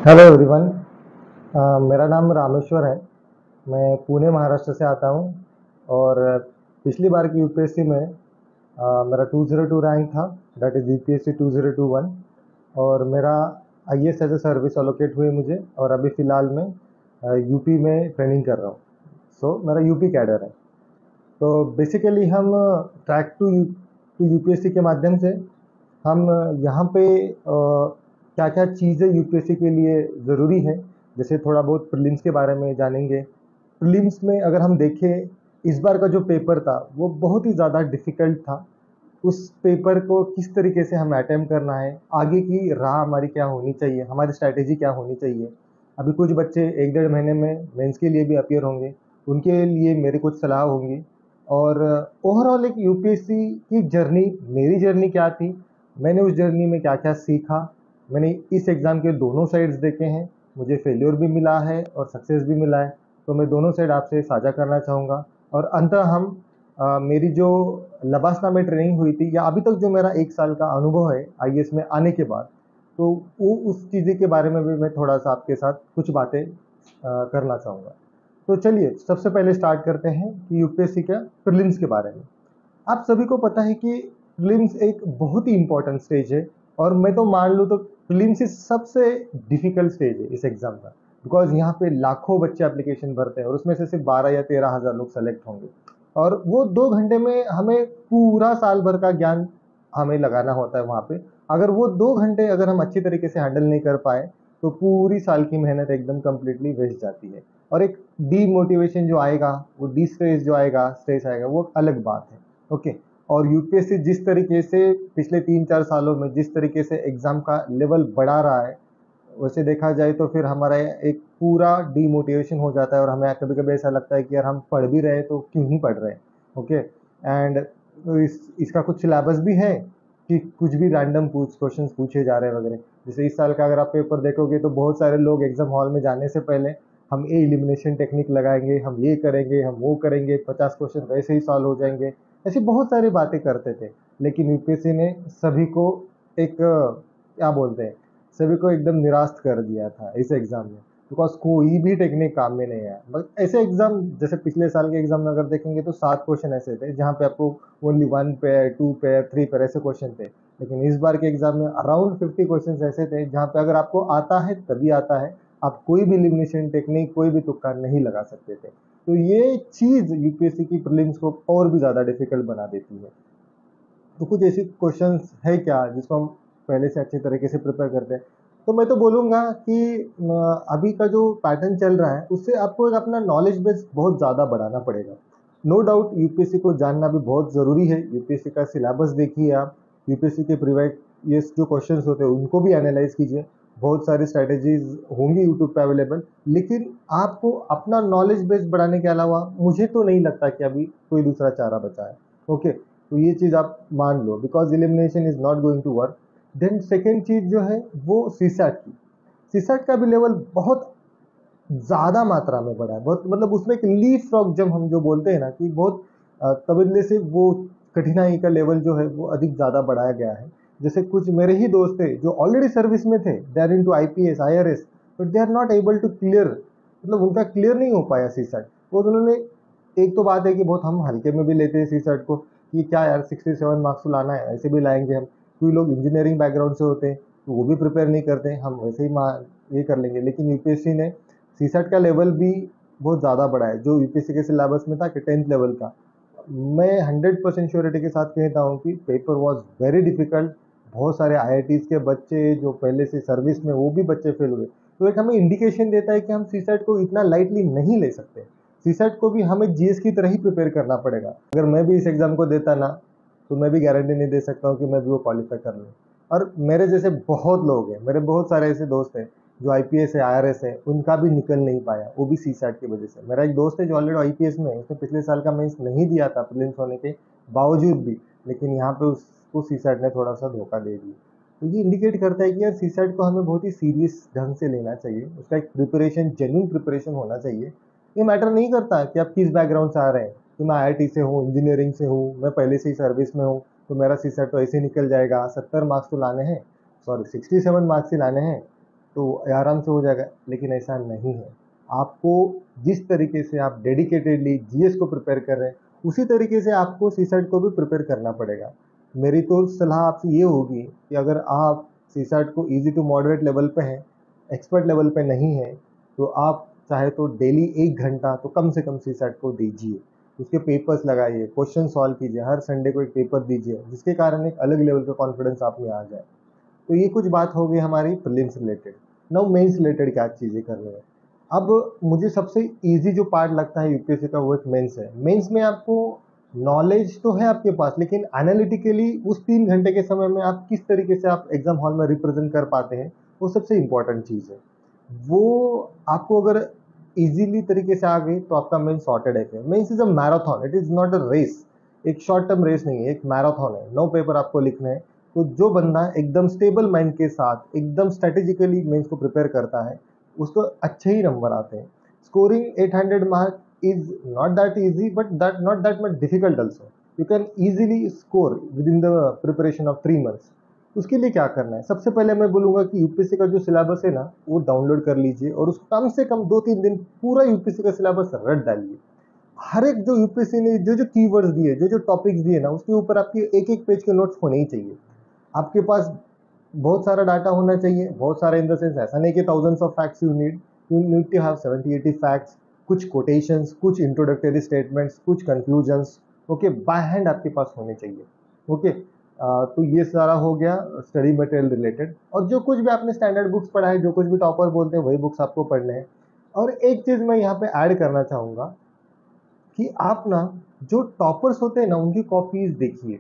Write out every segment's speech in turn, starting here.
Hello everyone. मेरा नाम रामेश्वर है। मैं पुणे महाराष्ट्र से आता हूँ और पिछली बार की यूपीएससी में मेरा 202 रैंक था, दैट इज़ यूपीएससी 2021। और मेरा IAS as a service allocate हुई मुझे, और अभी फ़िलहाल मैं यूपी में ट्रेनिंग कर रहा हूँ। सो मेरा यूपी कैडर है। तो बेसिकली हम ट्रैक टू यूपीएससी के माध्यम से हम यहाँ पे क्या क्या चीज़ें यूपीएससी के लिए ज़रूरी है, जैसे थोड़ा बहुत प्रीलिम्स के बारे में जानेंगे। प्रीलिम्स में अगर हम देखें, इस बार का जो पेपर था वो बहुत ही ज़्यादा डिफ़िकल्ट था। उस पेपर को किस तरीके से हमें अटेम्प्ट करना है, आगे की राह हमारी क्या होनी चाहिए, हमारी स्ट्रैटेजी क्या होनी चाहिए। अभी कुछ बच्चे 1 डेढ़ महीने में मेंस के लिए भी अपीयर होंगे, उनके लिए मेरी कुछ सलाह होंगी। और ओवरऑल एक यूपीएससी की जर्नी, मेरी जर्नी क्या थी, मैंने उस जर्नी में क्या-क्या सीखा, मैंने इस एग्ज़ाम के दोनों साइड्स देखे हैं, मुझे फेल्योर भी मिला है और सक्सेस भी मिला है, तो मैं दोनों साइड आपसे साझा करना चाहूँगा। और अंततः हम मेरी जो लबासना में ट्रेनिंग हुई थी, या अभी तक जो मेरा 1 साल का अनुभव है आईएएस में आने के बाद, तो वो उस चीज़ें के बारे में भी मैं थोड़ा-सा आपके साथ कुछ बातें करना चाहूँगा। तो चलिए सबसे पहले स्टार्ट करते हैं कि यूपीएससी का प्रीलिम्स के बारे में। आप सभी को पता है कि प्रीलिम्स एक बहुत ही इम्पोर्टेंट स्टेज है, और मैं तो मान लूँ तो प्रीलिम्स ही सबसे डिफ़िकल्ट स्टेज है इस एग्ज़ाम का, बिकॉज़ यहाँ पे लाखों बच्चे एप्लीकेशन भरते हैं और उसमें से सिर्फ 12 या 13 हज़ार लोग सेलेक्ट होंगे। और वो 2 घंटे में हमें पूरा साल भर का ज्ञान हमें लगाना होता है वहाँ पे। अगर वो 2 घंटे अगर हम अच्छी तरीके से हैंडल नहीं कर पाए, तो पूरी साल की मेहनत एकदम कंप्लीटली वेस्ट जाती है। और एक डीमोटिवेशन जो आएगा, वो डिस्ट्रेस जो आएगा, स्ट्रेस आएगा, वो अलग बात है। ओके। और यूपीएससी जिस तरीके से पिछले 3-4 सालों में जिस तरीके से एग्ज़ाम का लेवल बढ़ा रहा है, वैसे देखा जाए तो फिर हमारा एक पूरा डीमोटिवेशन हो जाता है, और हमें कभी-कभी ऐसा लगता है कि यार हम पढ़ भी रहे हैं तो क्यों ही पढ़ रहे हैं। ओके। एंड इसका कुछ सिलेबस भी है कि कुछ भी रैंडम क्वेश्चंस पूछे जा रहे हैं वगैरह। जैसे इस साल का अगर आप पेपर देखोगे तो बहुत सारे लोग एग्जाम हॉल में जाने से पहले हम ये एलिमिनेशन टेक्निक लगाएंगे, हम ये करेंगे, हम वो करेंगे, 50 क्वेश्चन वैसे ही सॉल्व हो जाएंगे, ऐसी बहुत सारी बातें करते थे। लेकिन यूपीएससी ने सभी को एक क्या बोलते हैं, सभी को एकदम निराश कर दिया था इस एग्ज़ाम में, बिकॉज़ कोई भी टेक्निक काम में नहीं आया। बट ऐसे एग्ज़ाम जैसे पिछले साल के एग्ज़ाम में अगर देखेंगे तो 7 क्वेश्चन ऐसे थे जहाँ पे आपको ओनली 1 पेयर, 2 पेयर, 3 पेयर ऐसे क्वेश्चन थे। लेकिन इस बार के एग्ज़ाम में अराउंड 50 क्वेश्चंस ऐसे थे जहाँ पे अगर आपको आता है तभी आता है, आप कोई भी एलिमिनेशन टेक्निक, कोई भी तुक्का नहीं लगा सकते थे। तो ये चीज़ यूपीएससी की प्रीलिम्स को और भी ज़्यादा डिफ़िकल्ट बना देती है। तो कुछ ऐसी क्वेश्चंस है क्या जिसको हम पहले से अच्छे तरीके से प्रिपेयर करते हैं? तो मैं तो बोलूँगा कि अभी का जो पैटर्न चल रहा है उससे आपको एक अपना नॉलेज बेस बहुत ज़्यादा बढ़ाना पड़ेगा। नो डाउट यूपीएससी को जानना भी बहुत ज़रूरी है। यूपीएससी का सिलेबस देखिए आप, यूपीएससी के प्रीवियस जो क्वेश्चंस होते हैं उनको भी एनालाइज़ कीजिए। बहुत सारी स्ट्रैटेजीज़ होंगी यूट्यूब पे अवेलेबल, लेकिन आपको अपना नॉलेज बेस बढ़ाने के अलावा मुझे तो नहीं लगता कि अभी कोई दूसरा चारा बचा है। ओके। तो ये चीज़ आप मान लो, because elimination is not going to work. Then second चीज़ जो है वो सीसैट की। सीसैट का भी लेवल बहुत ज़्यादा मात्रा में बढ़ा है, बहुत मतलब उसमें एक लीपफ्रॉग जंप हम जो बोलते हैं ना, कि बहुत तवज्जो से वो कठिनाई का लेवल जो है वो अधिक ज़्यादा बढ़ाया गया है। जैसे कुछ मेरे ही दोस्त थे जो ऑलरेडी सर्विस में थे, they are into IPS, IRS, but they are not able to clear, मतलब उनका क्लियर नहीं हो पाया सीसैट। वो उन्होंने, एक तो बात है कि बहुत हम हल्के में भी लेते हैं सीसैट को, कि क्या यार 67 मार्क्स तो लाना है, ऐसे भी लाएँगे हम। कोई लोग इंजीनियरिंग बैकग्राउंड से होते हैं, तो वो भी प्रिपेयर नहीं करते, हम वैसे ही ये कर लेंगे। लेकिन यूपीएससी ने सीसैट का लेवल भी बहुत ज़्यादा बढ़ा है, जो यूपीएससी के सिलेबस में था कि 10th लेवल का। मैं 100% श्योरिटी के साथ कहता हूँ कि पेपर वाज़ वेरी डिफ़िकल्ट। बहुत सारे आईआईटीज़ के बच्चे जो पहले से सर्विस में, वो भी बच्चे फेल हुए। तो एक हमें इंडिकेशन देता है कि हम सीसैट को इतना लाइटली नहीं ले सकते। सीसैट को भी हमें जीएस की तरह ही प्रिपेयर करना पड़ेगा। अगर मैं भी इस एग्ज़ाम को देता ना, तो मैं भी गारंटी नहीं दे सकता हूँ कि मैं भी वो क्वालीफाई कर लूँ। और मेरे जैसे बहुत लोग हैं, मेरे बहुत सारे ऐसे दोस्त हैं जो आईपीएस है, आईआरएस है, उनका भी निकल नहीं पाया, वो भी सीसैट की वजह से। मेरा एक दोस्त है जो ऑलरेडी आईपीएस में है, उसने पिछले साल का मेंस नहीं दिया था प्रीलिम्स होने के बावजूद भी, लेकिन यहाँ पे उसको सीसैट ने थोड़ा-सा धोखा दे दिया। तो ये इंडिकेट करता है कि यार सीसैट को हमें बहुत ही सीरियस ढंग से लेना चाहिए, उसका एक प्रिपरेशन, जेन्युइन प्रिपरेशन होना चाहिए। ये मैटर नहीं करता कि आप किस बैकग्राउंड से आ रहे हैं, कि मैं आईआईटी से हूँ, इंजीनियरिंग से हूँ, मैं पहले से ही सर्विस में हूँ, तो मेरा सीसैट तो ऐसे ही निकल जाएगा, 70 मार्क्स तो लाने हैं, सॉरी 67 मार्क्स ही लाने हैं। तो आराम से हो जाएगा, लेकिन ऐसा नहीं है। आपको जिस तरीके से आप डेडिकेटेडली जीएस को प्रिपेयर कर रहे हैं, उसी तरीके से आपको सीसैट को भी प्रिपेयर करना पड़ेगा। मेरी तो सलाह आपसे ये होगी कि अगर आप सीसैट को इजी टू मॉडरेट लेवल पे हैं, एक्सपर्ट लेवल पे नहीं है, तो आप चाहे तो डेली 1 घंटा तो कम से कम सीसैट को दीजिए। उसके पेपर्स लगाइए, क्वेश्चन सॉल्व कीजिए, हर संडे को एक पेपर दीजिए, जिसके कारण एक अलग लेवल का कॉन्फिडेंस आप में आ जाए। तो ये कुछ बात हो गई हमारी prelims related. Now mains related क्या चीज़ें करनी है। अब मुझे सबसे इजी जो पार्ट लगता है यूपीएससी का, वो एक मेंस है। मेंस में आपको नॉलेज तो है आपके पास, लेकिन एनालिटिकली उस 3 घंटे के समय में आप किस तरीके से आप एग्जाम हॉल में रिप्रेजेंट कर पाते हैं, वो सबसे इंपॉर्टेंट चीज़ है। वो आपको अगर इजीली तरीके से आ गई तो आपका मेंस सॉर्टेड है। Mains is a marathon, it is not a race. एक शॉर्ट टर्म रेस नहीं है, एक मैराथन है। 9 पेपर आपको लिखने हैं। तो जो बंदा एकदम स्टेबल माइंड के साथ एकदम स्ट्रेटेजिकली मेंस को प्रिपेयर करता है, उसको अच्छे ही नंबर आते हैं। Scoring 800 mark is not that easy, but not that much difficult also. You can easily score within the preparation of 3 months. उसके लिए क्या करना है? सबसे पहले मैं बोलूँगा कि यूपीएससी का जो सिलेबस है ना, वो डाउनलोड कर लीजिए और उसको कम से कम 2-3 दिन पूरा यूपीएससी का सिलेबस रट डालिए। हर एक जो यूपीएससी ने जो कीवर्ड्स दिए, जो टॉपिक्स दिए ना, उसके ऊपर आपके एक पेज के नोट्स होने ही चाहिए। आपके पास बहुत सारा डाटा होना चाहिए। बहुत सारे इन द सेंस ऐसा नहीं कि thousands of facts you need to have 70-80 facts, कुछ कोटेशंस, कुछ इंट्रोडक्टरी स्टेटमेंट्स, कुछ कंक्लूजन्स, ओके, बाय हैंड आपके पास होने चाहिए। ओके, तो ये सारा हो गया स्टडी मटेरियल रिलेटेड। और जो कुछ भी आपने स्टैंडर्ड बुक्स पढ़ा है, जो कुछ भी टॉपर बोलते हैं, वही बुक्स आपको पढ़ने हैं। और एक चीज़ मैं यहाँ पे ऐड करना चाहूँगा कि आप ना, जो टॉपर्स होते हैं ना, उनकी कॉपीज देखिए।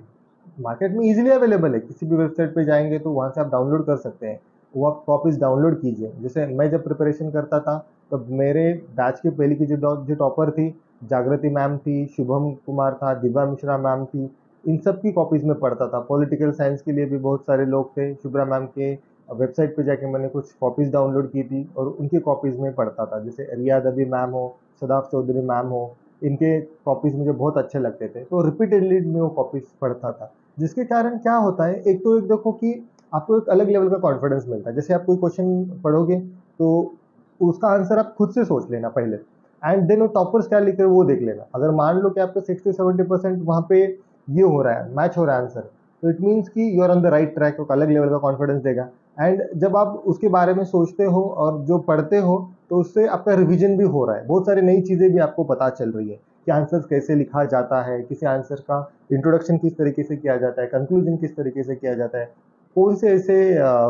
मार्केट में इजीली अवेलेबल है, किसी भी वेबसाइट पे जाएंगे तो वहाँ से आप डाउनलोड कर सकते हैं। वो आप कॉपीज डाउनलोड कीजिए। जैसे मैं जब प्रिपरेशन करता था, तब मेरे बैच की पहले की जो टॉपर थी, जागृति मैम थी, शुभम कुमार था, दिव्या मिश्रा मैम थी, इन सब की कॉपीज में पढ़ता था। पॉलिटिकल साइंस के लिए भी बहुत सारे लोग थे, शुभ्रा मैम के वेबसाइट पे जाके मैंने कुछ कॉपीज डाउनलोड की थी और उनकी कॉपीज में पढ़ता था। जैसे रिया दबी मैम हो, सदाफ चौधरी मैम हो, इनके कॉपीज मुझे बहुत अच्छे लगते थे, तो रिपीटेडली मैं वो कॉपीज पढ़ता था। जिसके कारण क्या होता है, एक देखो कि आपको एक अलग लेवल का कॉन्फिडेंस मिलता है। जैसे आप कोई क्वेश्चन पढ़ोगे तो उसका आंसर आप खुद से सोच लेना पहले, एंड देन वो टॉपर्स क्या लिख रहे हैं वो देख लेना। अगर मान लो कि आपका 60-70% वहाँ पे ये हो रहा है, मैच हो रहा है आंसर, तो इट मीन्स कि you are on the right track. एक अलग लेवल का कॉन्फिडेंस देगा। एंड जब आप उसके बारे में सोचते हो और जो पढ़ते हो, तो उससे आपका रिवीजन भी हो रहा है। बहुत सारी नई चीज़ें भी आपको पता चल रही है कि आंसर्स कैसे लिखा जाता है, किसी आंसर का इंट्रोडक्शन किस तरीके से किया जाता है, कंक्लूजन किस तरीके से किया जाता है, कौन से ऐसे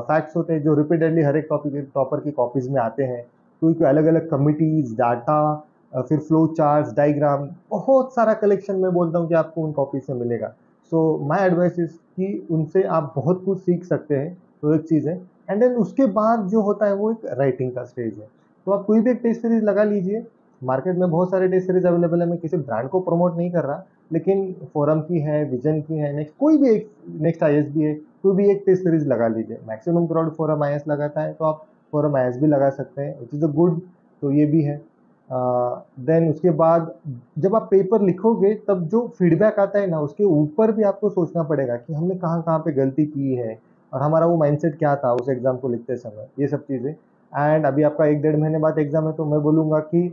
फैक्ट्स होते हैं जो रिपीटेडली हर एक टॉपर की कॉपीज में आते हैं। तो अलग अलग कमिटीज, डाटा, फिर फ्लो चार्ट्स, डायग्राम, बहुत सारा कलेक्शन मैं बोलता हूँ कि आपको उन कॉपी से मिलेगा। सो माय एडवाइस इज कि उनसे आप बहुत कुछ सीख सकते हैं। तो एक चीज़ है। एंड देन उसके बाद जो होता है वो एक राइटिंग का स्टेज है। तो आप कोई भी एक टेस्ट सीरीज लगा लीजिए। मार्केट में बहुत सारे टेस्ट सीरीज अवेलेबल है। मैं किसी ब्रांड को प्रमोट नहीं कर रहा, लेकिन फोरम की है, विजन की है, नेक्स्ट कोई भी एक, नेक्स्ट आईएएस भी है, कोई भी एक टेस्ट सीरीज लगा लीजिए। मैक्सिमम क्राउड फोरम आईएएस लगाता है, तो आप फोरम आईएएस भी लगा सकते हैं, विच इज़ अ गुड। तो ये भी है। देन उसके बाद जब आप पेपर लिखोगे, तब जो फीडबैक आता है ना, उसके ऊपर भी आपको सोचना पड़ेगा कि हमने कहाँ कहाँ पे गलती की है और हमारा वो माइंडसेट क्या था उस एग्ज़ाम को लिखते समय, ये सब चीज़ें। एंड अभी आपका 1-1.5 महीने बाद एग्ज़ाम है, तो मैं बोलूँगा कि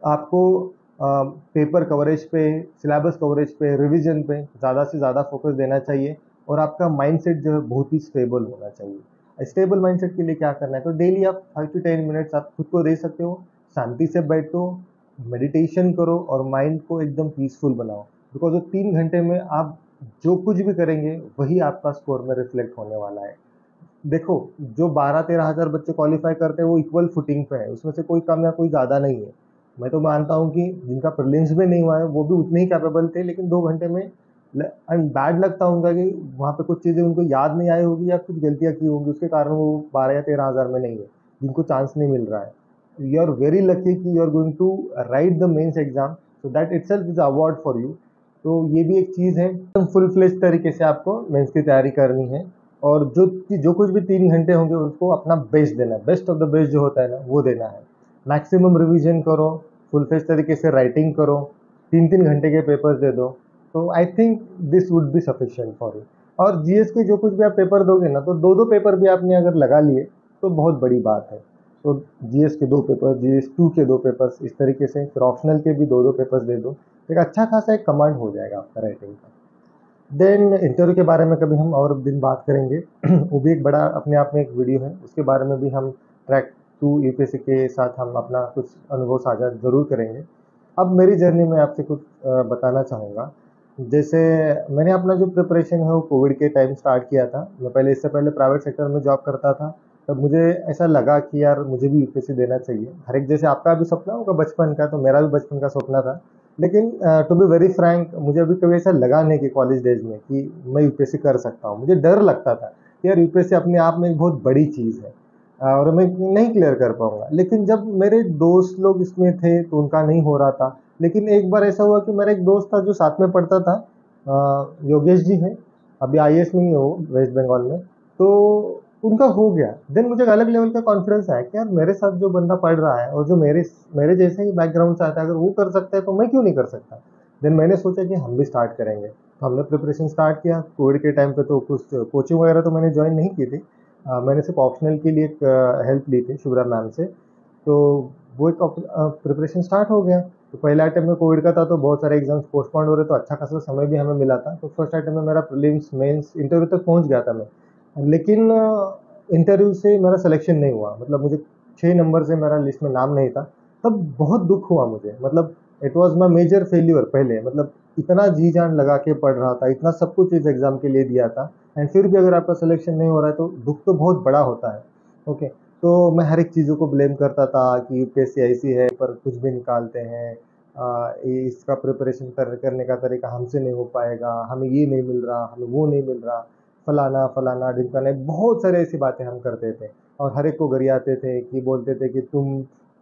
आपको पेपर कवरेज पे, सिलेबस कवरेज पे, रिवीजन पे ज़्यादा से ज़्यादा फोकस देना चाहिए। और आपका माइंडसेट जो है बहुत ही स्टेबल होना चाहिए। स्टेबल माइंडसेट के लिए क्या करना है, तो डेली आप 5 to 10 मिनट्स आप खुद को दे सकते हो। शांति से बैठो, मेडिटेशन करो और माइंड को एकदम पीसफुल बनाओ। बिकॉज वो 3 घंटे में आप जो कुछ भी करेंगे वही आपका स्कोर में रिफ्लेक्ट होने वाला है। देखो, जो 12-13 हज़ार बच्चे क्वालिफाई करते हैं वो इक्वल फुटिंग पे है, उसमें से कोई कम या कोई ज़्यादा नहीं है। मैं तो मानता हूँ कि जिनका प्रीलिम्स भी नहीं हुआ है वो भी उतने ही कैपेबल थे, लेकिन 2 घंटे में एंड बैड लगता होगा कि वहाँ पे कुछ चीज़ें उनको याद नहीं आई होगी या कुछ गलतियाँ की होंगी, उसके कारण वो 12 या 13 हज़ार में नहीं है, जिनको चांस नहीं मिल रहा है। यू आर वेरी लकी कि you are going to write the mains exam, so that itself is award for you. तो ये भी एक चीज़ है। फुल फ्लेज तरीके से आपको मेंस की तैयारी करनी है और जो कुछ भी 3 घंटे होंगे उसको अपना बेस्ट देना है। बेस्ट ऑफ द बेस्ट जो होता है ना, वो देना है। मैक्सिमम रिवीजन करो, फुल फ्लेज तरीके से राइटिंग करो, 3-3 घंटे के पेपर्स दे दो। तो I think this would be sufficient for you. और जीएस के जो कुछ भी आप पेपर दोगे ना, तो 2-2 पेपर भी आपने अगर लगा लिए तो बहुत बड़ी बात है। तो जीएस के 2 पेपर, जीएस 2 के 2 पेपर्स, इस तरीके से फिर ऑप्शनल के भी 2-2 पेपर्स दे दो, एक अच्छा खासा एक कमांड हो जाएगा आपका राइटिंग का। देन इंटरव्यू के बारे में कभी हम और दिन बात करेंगे। वो भी एक बड़ा अपने आप में एक वीडियो है, उसके बारे में भी हम ट्रैक 2 यूपीएससी के साथ हम अपना कुछ अनुभव साझा ज़रूर करेंगे। अब मेरी जर्नी में आपसे कुछ बताना चाहूँगा। जैसे मैंने अपना जो प्रिपरेशन है वो कोविड के टाइम स्टार्ट किया था। मैं पहले इससे पहले प्राइवेट सेक्टर में जॉब करता था, तब मुझे ऐसा लगा कि यार मुझे भी यूपीएससी देना चाहिए। हर एक जैसे आपका भी सपना होगा बचपन का, तो मेरा भी बचपन का सपना था। लेकिन टू बी वेरी फ्रैंक, मुझे अभी कभी ऐसा लगा नहीं कि कॉलेज डेज में कि मैं यूपीएससी कर सकता हूँ। मुझे डर लगता था कि यार यूपीएससी अपने आप में एक बहुत बड़ी चीज़ है और मैं नहीं क्लियर कर पाऊंगा। लेकिन जब मेरे दोस्त लोग इसमें थे तो उनका नहीं हो रहा था। लेकिन एक बार ऐसा हुआ कि मेरा एक दोस्त था जो साथ में पढ़ता था, योगेश जी हैं, अभी आईएएस में ही हो वेस्ट बंगाल में। तो उनका हो गया। देन मुझे एक अलग लेवल का कॉन्फिडेंस आया कि यार मेरे साथ जो बंदा पढ़ रहा है और जो मेरे मेरे जैसे ही बैकग्राउंड से आता है, अगर वो कर सकता है तो मैं क्यों नहीं कर सकता। देन मैंने सोचा कि हम भी स्टार्ट करेंगे, तो हमने प्रिपरेशन स्टार्ट किया। कोविड के टाइम पे तो कुछ कोचिंग वगैरह तो मैंने ज्वाइन नहीं की थी। मैंने सिर्फ ऑप्शनल के लिए एक हेल्प ली थी शुभ्रा मैम से। तो वो एक प्रिपरेशन स्टार्ट हो गया। तो पहला अटेम्प्ट में कोविड का था, तो बहुत सारे एग्जाम्स पोस्टपोन्ड हो रहे, तो अच्छा खासा समय भी हमें मिला था। तो फर्स्ट अटेम्प्ट में मेरा प्रीलिम्स मेंस इंटरव्यू तक पहुंच गया था मैं। लेकिन इंटरव्यू से मेरा सिलेक्शन नहीं हुआ, मतलब मुझे 6 नंबर से मेरा लिस्ट में नाम नहीं था। तब बहुत दुख हुआ मुझे, मतलब it was my major failure. पहले मतलब इतना जी जान लगा के पढ़ रहा था, इतना सब कुछ इस एग्जाम के लिए दिया था, एंड फिर भी अगर आपका सिलेक्शन नहीं हो रहा है तो दुख तो बहुत बड़ा होता है। ओके। तो मैं हर एक चीज़ों को ब्लेम करता था कि यूपीएससी ऐसी है पर कुछ भी निकालते हैं, इसका प्रिपरेशन करने का तरीका हमसे नहीं हो पाएगा, हमें ये नहीं मिल रहा, हमें वो नहीं मिल रहा, फलाना फलाना ढिमकाना, बहुत सारे ऐसी बातें हम करते थे। और हर एक को गरियाते थे कि बोलते थे कि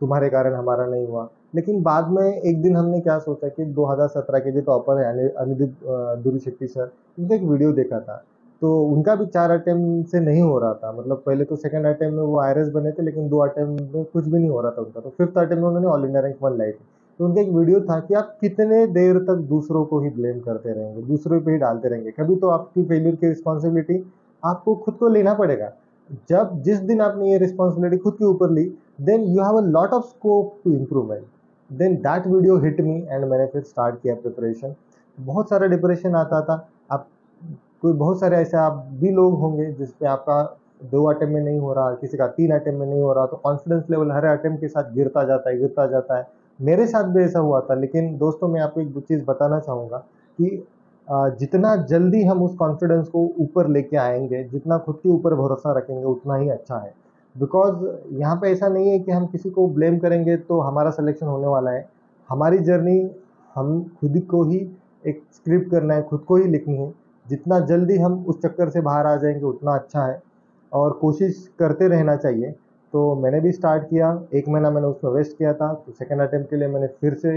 तुम्हारे कारण हमारा नहीं हुआ। लेकिन बाद में एक दिन हमने क्या सोचा कि 2017 के जो टॉपर है अनिदीप दुरी शेट्टी सर, उनका एक वीडियो देखा था। तो उनका भी 4 अटेम्प्ट से नहीं हो रहा था, मतलब पहले तो सेकंड अटेम्प्ट में वो आईआरएस बने थे, लेकिन 2 अटेम्प्ट में कुछ भी नहीं हो रहा था उनका। तो फिफ्थ अटेम्प्ट में उन्होंने ऑल इंडिया रैंक 1 लाई थी। तो उनका एक वीडियो था कि आप कितने देर तक दूसरों को ही ब्लेम करते रहेंगे, दूसरों पे ही डालते रहेंगे, कभी तो आपकी फेलियर की रिस्पॉन्सिबिलिटी आपको खुद को लेना पड़ेगा। जब जिस दिन आपने ये रिस्पॉन्सिबिलिटी खुद के ऊपर ली, then you have a lot of scope to improvement. Then that video hit me and मैंने फिर स्टार्ट किया प्रिपरेशन। बहुत सारा डिप्रेशन आता था। आप कोई बहुत सारे ऐसे आप भी लोग होंगे जिसपे आपका 2 अटेम्प्ट में नहीं हो रहा, किसी का 3 अटेम्प्ट में नहीं हो रहा, तो कॉन्फिडेंस लेवल हर अटेम्प्ट के साथ गिरता जाता है, गिरता जाता है। मेरे साथ भी ऐसा हुआ था। लेकिन दोस्तों, मैं आपको एक चीज़ बताना चाहूँगा कि जितना जल्दी हम उस कॉन्फिडेंस को ऊपर लेके आएँगे, जितना खुद के ऊपर भरोसा रखेंगे, उतना ही अच्छा है। बिकॉज़ यहाँ पे ऐसा नहीं है कि हम किसी को ब्लेम करेंगे तो हमारा सिलेक्शन होने वाला है। हमारी जर्नी हम खुद को ही एक स्क्रिप्ट करना है, खुद को ही लिखनी है। जितना जल्दी हम उस चक्कर से बाहर आ जाएँगे उतना अच्छा है, और कोशिश करते रहना चाहिए। तो मैंने भी स्टार्ट किया, 1 महीना मैंने उसमें वेस्ट किया था। तो सेकंड अटेम्प्ट के लिए मैंने फिर से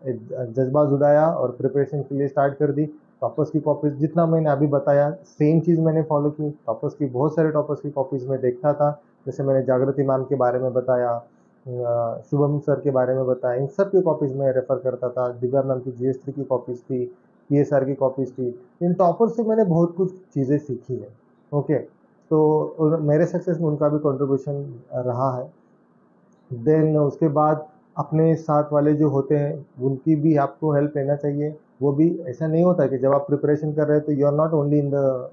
जज़्बा जुटाया और प्रिपरेशन के लिए स्टार्ट कर दी। टॉपर्स की कॉपीज़ जितना मैंने अभी बताया, सेम चीज़ मैंने फॉलो की। टॉपर्स की बहुत सारे टॉपर्स की कॉपीज़ मैं देखता था। जैसे मैंने जागृति मैम के बारे में बताया, शुभम सर के बारे में बताया, इन सब की कॉपीज़ मैं रेफ़र करता था। दिव्या मैम की जीएस3 की कॉपीज़ थी, पीएसआर की कॉपीज़ थी। इन टॉपर से मैंने बहुत कुछ चीज़ें सीखी है। ओके। तो मेरे सक्सेस में उनका भी कंट्रीब्यूशन रहा है। देन उसके बाद अपने साथ वाले जो होते हैं उनकी भी आपको हेल्प लेना चाहिए। वो भी ऐसा नहीं होता कि जब आप प्रिपरेशन कर रहे हैं तो you are not only in the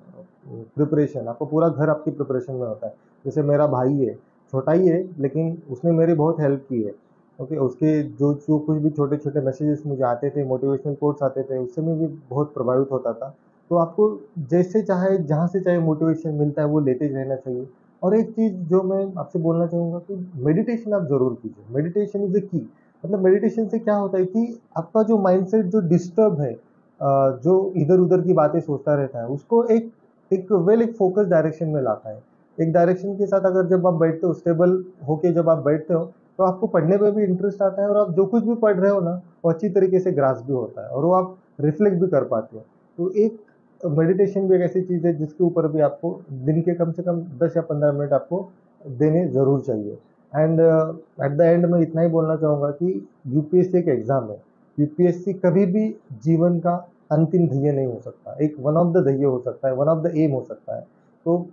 preparation, आपको पूरा घर आपकी प्रिपरेशन में होता है। जैसे मेरा भाई है, छोटा ही है, लेकिन उसने मेरी बहुत हेल्प की है। ओके। उसके जो जो कुछ भी छोटे छोटे मैसेजेस मुझे आते थे, मोटिवेशनल कोट्स आते थे, उससे मैं भी बहुत प्रभावित होता था। तो आपको जैसे चाहे जहाँ से चाहे मोटिवेशन मिलता है वो लेते ही रहना चाहिए। और एक चीज़ जो मैं आपसे बोलना चाहूँगा कि मेडिटेशन आप ज़रूर कीजिए। Meditation is the key. मतलब मेडिटेशन से क्या होता है कि आपका जो माइंडसेट जो डिस्टर्ब है, जो इधर-उधर की बातें सोचता रहता है, उसको एक एक फ़ोकस डायरेक्शन में लाता है। एक डायरेक्शन के साथ अगर जब आप बैठते हो, स्टेबल होके जब आप बैठते हो, तो आपको पढ़ने में भी इंटरेस्ट आता है, और आप जो कुछ भी पढ़ रहे हो ना, वो अच्छी तरीके से ग्रास्प भी होता है और वो आप रिफ्लेक्ट भी कर पाते हो। तो एक मेडिटेशन भी एक ऐसी चीज़ है जिसके ऊपर भी आपको दिन के कम से कम 10 या 15 मिनट आपको देने ज़रूर चाहिए। एंड एट द एंड मैं इतना ही बोलना चाहूँगा कि यूपीएससी एक एग्ज़ाम है। यूपीएससी कभी भी जीवन का अंतिम ध्येय नहीं हो सकता, एक वन ऑफ द ध्येय हो सकता है, वन ऑफ द एम हो सकता है। तो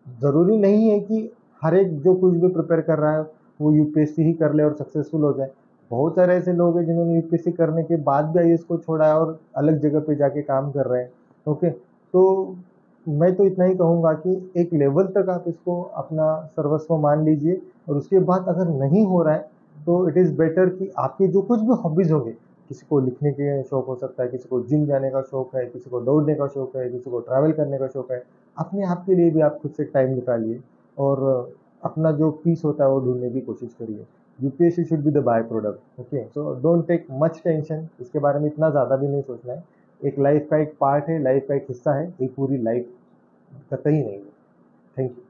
ज़रूरी नहीं है कि हर एक जो कुछ भी प्रिपेयर कर रहा है वो यूपीएससी ही कर ले और सक्सेसफुल हो जाए। बहुत सारे ऐसे लोग हैं जिन्होंने यूपीएससी करने के बाद भी आईएएस को छोड़ा है और अलग जगह पे जाके काम कर रहे हैं। ओके, तो मैं तो इतना ही कहूँगा कि एक लेवल तक आप इसको अपना सर्वस्व मान लीजिए, और उसके बाद अगर नहीं हो रहा है तो इट इज़ बेटर कि आपके जो कुछ भी हॉबीज़ होंगे, किसी को लिखने के शौक हो सकता है, किसी को जिम जाने का शौक है, किसी को दौड़ने का शौक है, किसी को ट्रैवल करने का शौक है, अपने आप के लिए भी आप खुद से टाइम निकालिए और अपना जो पीस होता है वो ढूंढने की कोशिश करिए। UPSC should be the by product. Okay, so don't take much tension, इसके बारे में इतना ज़्यादा भी नहीं सोचना है। एक लाइफ का एक पार्ट है, लाइफ का एक हिस्सा है, एक पूरी लाइफ कतई नहीं है। Thank you.